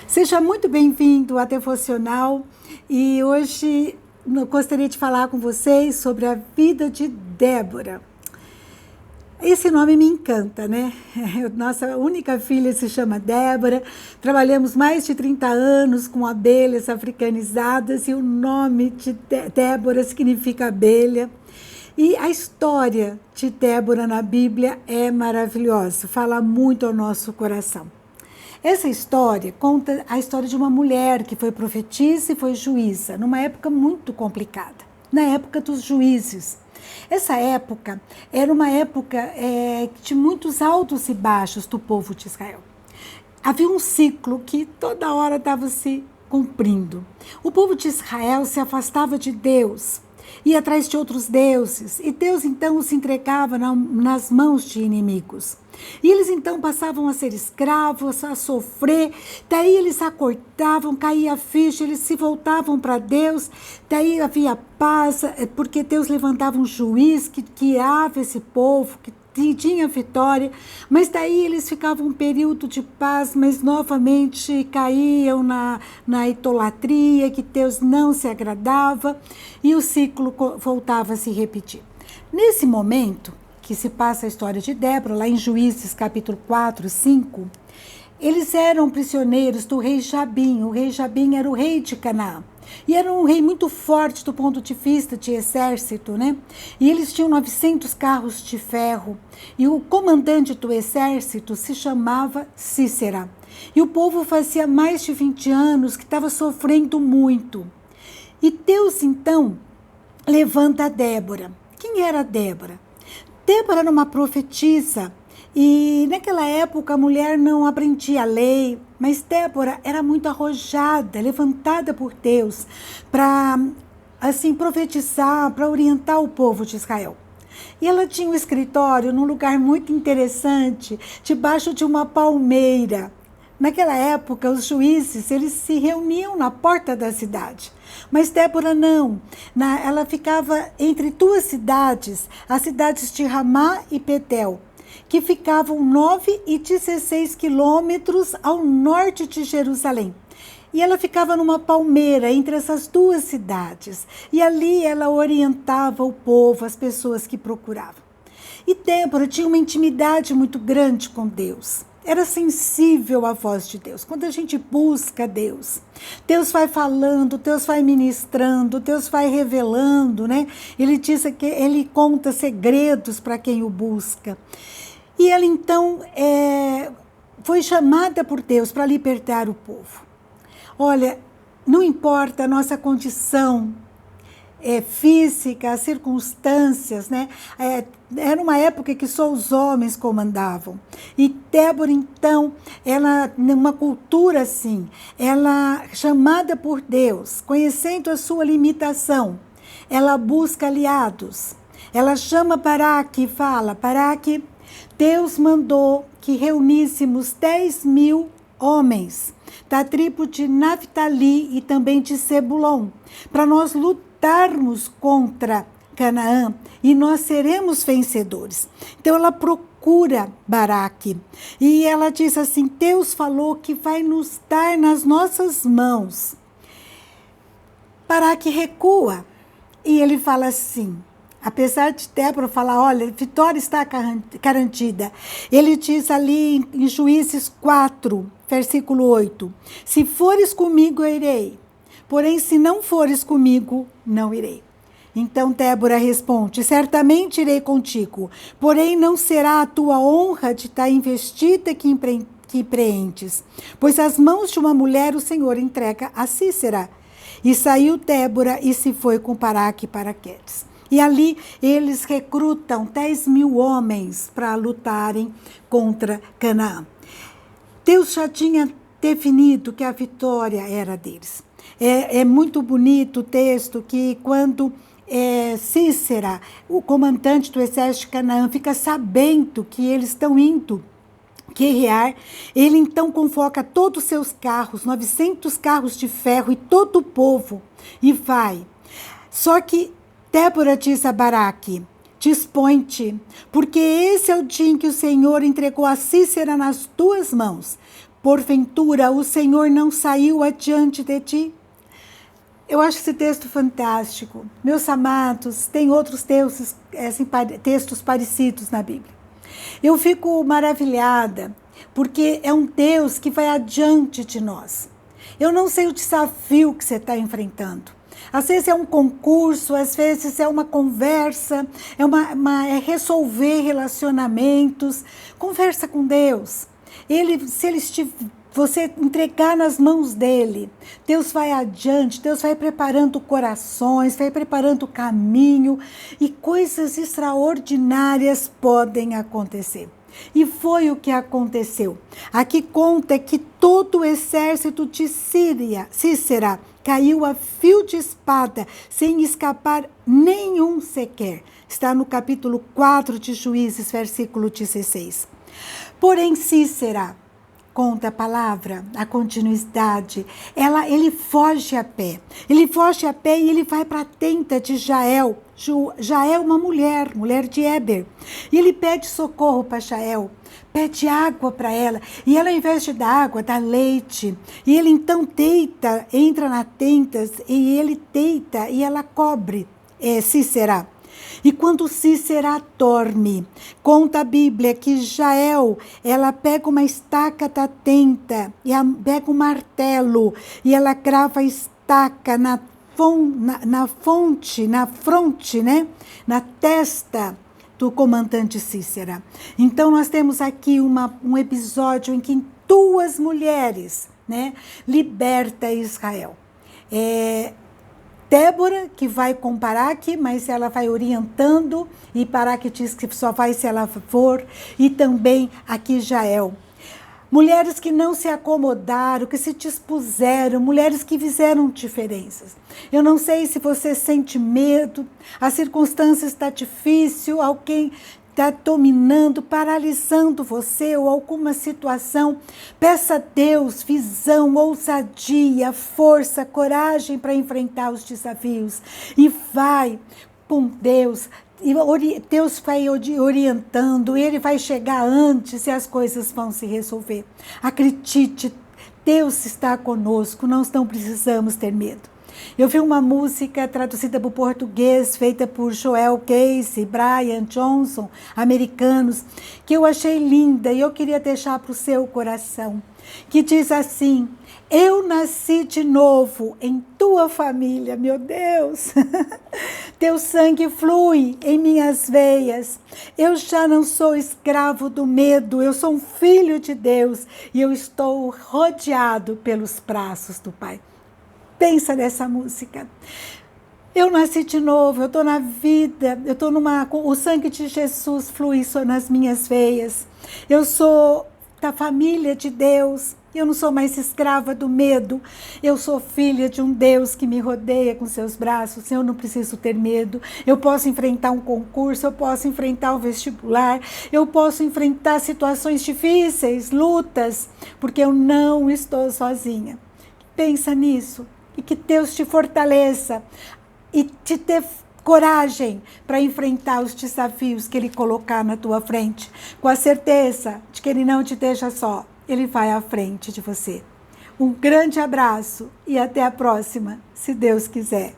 Seja muito bem-vindo à Devocional e hoje eu gostaria de falar com vocês sobre a vida de Débora. Esse nome me encanta, né? Nossa única filha se chama Débora, trabalhamos mais de 30 anos com abelhas africanizadas e o nome de Débora significa abelha. E a história de Débora na Bíblia é maravilhosa, fala muito ao nosso coração. Essa história conta a história de uma mulher que foi profetisa e foi juíza, numa época muito complicada, na época dos juízes. Essa época era uma época de muitos altos e baixos do povo de Israel. Havia um ciclo que toda hora estava se cumprindo. O povo de Israel se afastava de Deus, ia atrás de outros deuses, e Deus então os entregava nas mãos de inimigos. E eles então passavam a ser escravos, a sofrer, daí eles acordavam, caía a ficha, eles se voltavam para Deus, daí havia paz, porque Deus levantava um juiz que guiava esse povo, que tinha vitória, mas daí eles ficavam um período de paz, mas novamente caíam na idolatria, que Deus não se agradava, e o ciclo voltava a se repetir. Nesse momento que se passa a história de Débora, lá em Juízes capítulo 4, 5, eles eram prisioneiros do rei Jabim. O rei Jabim era o rei de Canaã. E era um rei muito forte do ponto de vista de exército, né? E eles tinham 900 carros de ferro. E o comandante do exército se chamava Cícera. E o povo fazia mais de 20 anos que estava sofrendo muito. E Deus, então, levanta Débora. Quem era Débora? Débora era uma profetisa. E naquela época a mulher não aprendia a lei, mas Débora era muito arrojada, levantada por Deus para assim profetizar, para orientar o povo de Israel. E ela tinha um escritório num lugar muito interessante, debaixo de uma palmeira. Naquela época, os juízes eles se reuniam na porta da cidade. Mas Débora não. Ela ficava entre duas cidades, as cidades de Ramá e Betel, que ficavam 9 e 16 quilômetros ao norte de Jerusalém. E ela ficava numa palmeira entre essas duas cidades. E ali ela orientava o povo, as pessoas que procuravam. E Débora tinha uma intimidade muito grande com Deus. Era sensível à voz de Deus. Quando a gente busca Deus, Deus vai falando, Deus vai ministrando, Deus vai revelando, né? Ele diz que ele conta segredos para quem o busca. E ela então foi chamada por Deus para libertar o povo. Olha, não importa a nossa condição física, as circunstâncias, né? Era uma época que só os homens comandavam. E Débora, então, ela, numa cultura assim, ela, chamada por Deus, conhecendo a sua limitação, ela busca aliados. Ela chama Baraque e fala: Baraque, Deus mandou que reuníssemos 10.000 homens da tribo de Naftali e também de Zebulon, para nós lutarmos contra Canaã e nós seremos vencedores. Então ela procura Baraque e ela diz assim: Deus falou que vai nos dar nas nossas mãos. Baraque recua e ele fala assim, apesar de Débora falar: olha, vitória está garantida, ele diz ali em Juízes 4, versículo 8, se fores comigo eu irei, porém se não fores comigo, não irei. Então Débora responde: certamente irei contigo, porém não será a tua honra de estar investida que empreendes, pois as mãos de uma mulher o Senhor entrega a Cícera. E saiu Débora e se foi com Baraque para Quedes. E ali eles recrutam 10.000 homens para lutarem contra Canaã. Deus já tinha definido que a vitória era deles. É muito bonito o texto que quando Cícera, o comandante do exército de Canaã, fica sabendo que eles estão indo guerrear, ele então convoca todos os seus carros, 900 carros de ferro e todo o povo, e vai. Só que Débora diz a Baraque: dispõe-te, porque esse é o dia em que o Senhor entregou a Cícera nas tuas mãos. Porventura, o Senhor não saiu adiante de ti? Eu acho esse texto fantástico. Meus amados, tem outros textos, textos parecidos na Bíblia. Eu fico maravilhada, porque é um Deus que vai adiante de nós. Eu não sei o desafio que você está enfrentando. Às vezes é um concurso, às vezes é uma conversa, é resolver relacionamentos. Conversa com Deus. Você entregar nas mãos dele, Deus vai adiante, Deus vai preparando corações, vai preparando o caminho e coisas extraordinárias podem acontecer. E foi o que aconteceu. Aqui conta que todo o exército de Cícera caiu a fio de espada, sem escapar nenhum sequer. Está no capítulo 4 de Juízes, versículo 16. Porém, Cícera, conta a palavra, a continuidade, ele foge a pé. Ele foge a pé e ele vai para a tenda de Jael. Jael é uma mulher de Éber. E ele pede socorro para Jael, pede água para ela. E ela, ao invés de dar água, dá leite. E ele então entra na tenda, e ele deita e ela cobre Cícera. E quando Cícera dorme, conta a Bíblia que Jael, ela pega uma estaca da tenda, e pega um martelo, e ela crava a estaca na fronte, né? Na testa do comandante Cícera. Então nós temos aqui um episódio em que 2 mulheres, né, liberta Israel. Débora, que vai com Baraque, mas ela vai orientando, e Baraque diz que só vai se ela for, e também aqui Jael. Mulheres que não se acomodaram, que se dispuseram, mulheres que fizeram diferenças. Eu não sei se você sente medo, a circunstância está difícil, alguém está dominando, paralisando você ou alguma situação. Peça a Deus visão, ousadia, força, coragem para enfrentar os desafios. E vai com Deus. E Deus vai orientando, Ele vai chegar antes e as coisas vão se resolver. Acredite, Deus está conosco, nós não precisamos ter medo. Eu vi uma música traduzida para o português, feita por Joel Casey, Brian Johnson, americanos, que eu achei linda e eu queria deixar para o seu coração, que diz assim: eu nasci de novo em tua família, meu Deus. Teu sangue flui em minhas veias. Eu já não sou escravo do medo, eu sou um filho de Deus e eu estou rodeado pelos braços do Pai. Pensa nessa música. Eu nasci de novo, eu estou na vida, eu estou o sangue de Jesus flui nas minhas veias. Eu sou da família de Deus, eu não sou mais escrava do medo, eu sou filha de um Deus que me rodeia com seus braços, eu não preciso ter medo, eu posso enfrentar um concurso, eu posso enfrentar o vestibular, eu posso enfrentar situações difíceis, lutas, porque eu não estou sozinha. Pensa nisso. E que Deus te fortaleça e te dê coragem para enfrentar os desafios que Ele colocar na tua frente, com a certeza de que Ele não te deixa só, Ele vai à frente de você. Um grande abraço e até a próxima, se Deus quiser.